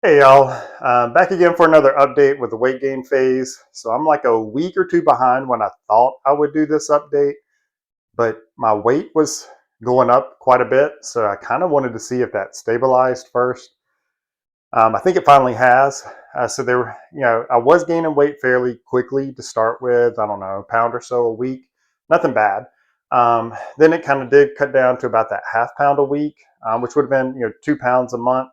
Hey y'all, back again for another update with the weight gain phase. So I'm like a week or two behind when I thought I would do this update, but my weight was going up quite a bit. So I kind of wanted to see if that stabilized first. I think it finally has. So I was gaining weight fairly quickly to start with. I don't know, a pound or so a week, nothing bad. Then it kind of did cut down to about that half pound a week, which would have been 2 pounds a month,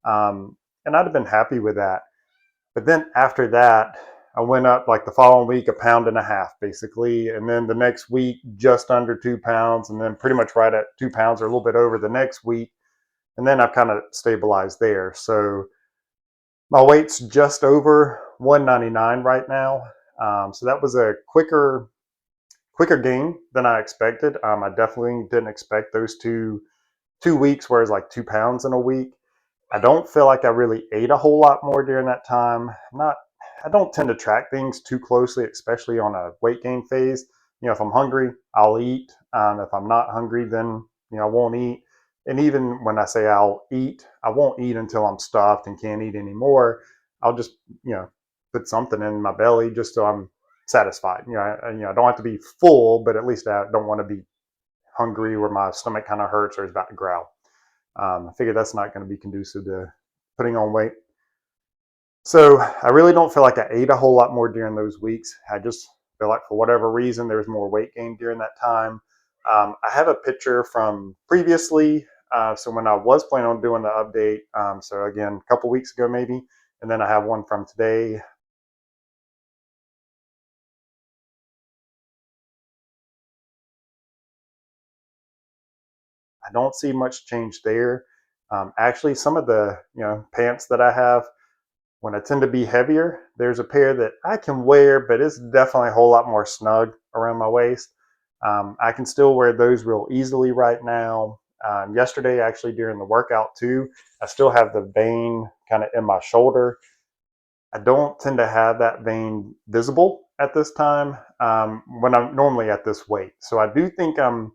um, and I'd have been happy with that. But then after that, I went up like the following week, a pound and a half basically. And then the next week, just under 2 pounds. And then pretty much right at 2 pounds or a little bit over the next week. And then I've kind of stabilized there. So my weight's just over 199 right now. So that was a quicker gain than I expected. I definitely didn't expect those two weeks, where it's like 2 pounds in a week. I don't feel like I really ate a whole lot more during that time. I don't tend to track things too closely, especially on a weight gain phase. If I'm hungry, I'll eat. If I'm not hungry, then I won't eat. And even when I say I'll eat, I won't eat until I'm stuffed and can't eat anymore. I'll just you know put something in my belly just so I'm satisfied. I don't have to be full, but at least I don't want to be hungry where my stomach kind of hurts or is about to growl. I figure that's not going to be conducive to putting on weight. So I really don't feel like I ate a whole lot more during those weeks. I just feel like for whatever reason there was more weight gain during that time. I have a picture from previously, so when I was planning on doing the update. So again, a couple weeks ago maybe, and then I have one from today. I don't see much change there. Actually, some of the pants that I have, when I tend to be heavier, there's a pair that I can wear, but it's definitely a whole lot more snug around my waist. I can still wear those real easily right now. Yesterday, actually, during the workout too, I still have the vein kind of in my shoulder. I don't tend to have that vein visible at this time when I'm normally at this weight. So I do think I'm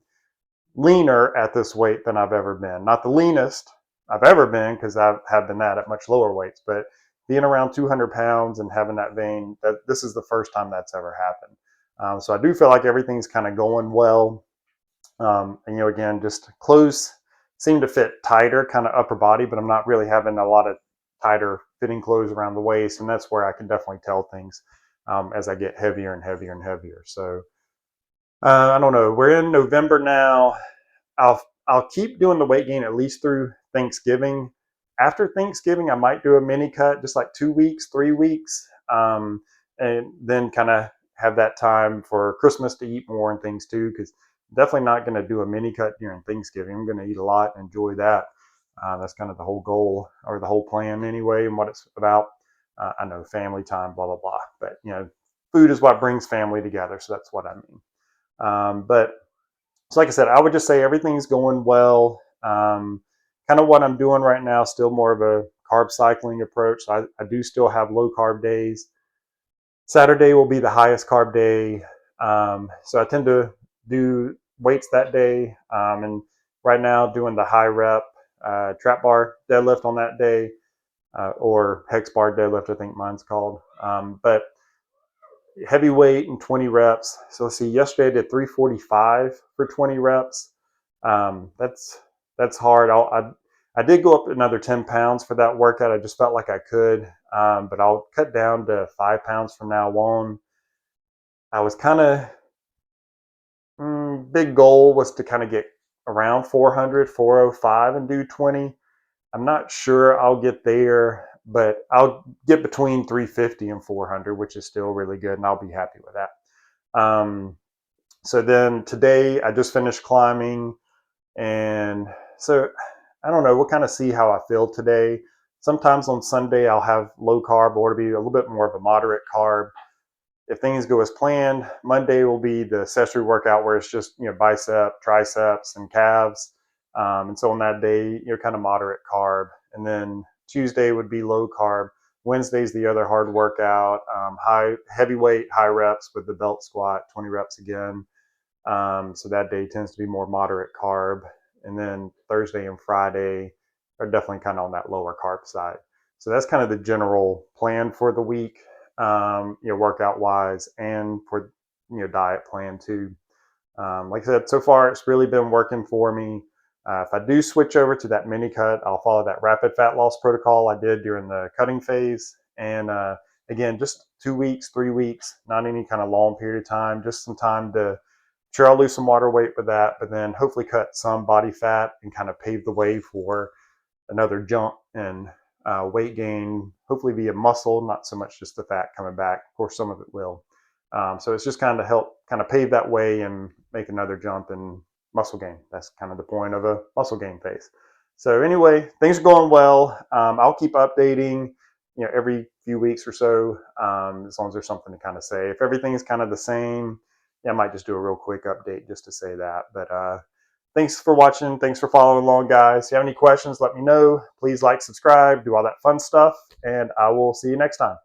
leaner at this weight than I've ever been. Not the leanest I've ever been, because I have been that at much lower weights, but being around 200 pounds and having that vein, this is the first time that's ever happened. So I do feel like everything's kind of going well. And again, just clothes seem to fit tighter, kind of upper body, but I'm not really having a lot of tighter fitting clothes around the waist, and that's where I can definitely tell things as I get heavier and heavier and heavier. So I don't know. We're in November now. I'll keep doing the weight gain at least through Thanksgiving. After Thanksgiving, I might do a mini cut, just like 2 weeks, 3 weeks, and then kind of have that time for Christmas to eat more and things too. Because definitely not going to do a mini cut during Thanksgiving. I'm going to eat a lot and enjoy that. That's kind of the whole goal or the whole plan anyway, and what it's about. I know family time, blah blah blah, but food is what brings family together, so that's what I mean. But so like I said, I would just say everything's going well. Kind of what I'm doing right now, still more of a carb cycling approach. So I do still have low carb days. Saturday will be the highest carb day. So I tend to do weights that day. And right now, doing the high rep trap bar deadlift on that day, or hex bar deadlift, I think mine's called. But heavy weight and 20 reps. So let's see, yesterday I did 345 for 20 reps. That's hard. I did go up another 10 pounds for that workout. I just felt like I could, but I'll cut down to 5 pounds from now on. I was kind of, big goal was to kind of get around 400, 405 and do 20. I'm not sure I'll get there, but I'll get between 350 and 400, which is still really good, and I'll be happy with that. So then today I just finished climbing, and so I don't know. We'll kind of see how I feel today. Sometimes on Sunday I'll have low carb, or to be a little bit more of a moderate carb. If things go as planned, Monday will be the accessory workout where it's just bicep, triceps, and calves. And so on that day, kind of moderate carb. And then Tuesday would be low carb. Wednesday's the other hard workout, heavyweight, high reps with the belt squat, 20 reps again. So that day tends to be more moderate carb. And then Thursday and Friday are definitely kind of on that lower carb side. So that's kind of the general plan for the week, workout wise, and for diet plan too. Like I said, so far it's really been working for me. If I do switch over to that mini cut, I'll follow that rapid fat loss protocol I did during the cutting phase. And again, just 2 weeks, 3 weeks, not any kind of long period of time, just some time to sure I'll lose some water weight with that, but then hopefully cut some body fat and kind of pave the way for another jump in weight gain, hopefully via muscle, not so much just the fat coming back. Of course, some of it will. So it's just kind of help kind of pave that way and make another jump in muscle gain. That's kind of the point of a muscle gain phase. So anyway, things are going well. I'll keep updating, every few weeks or so, as long as there's something to kind of say. If everything is kind of the same, I might just do a real quick update just to say that. But thanks for watching. Thanks for following along, guys. If you have any questions, let me know. Please like, subscribe, do all that fun stuff, and I will see you next time.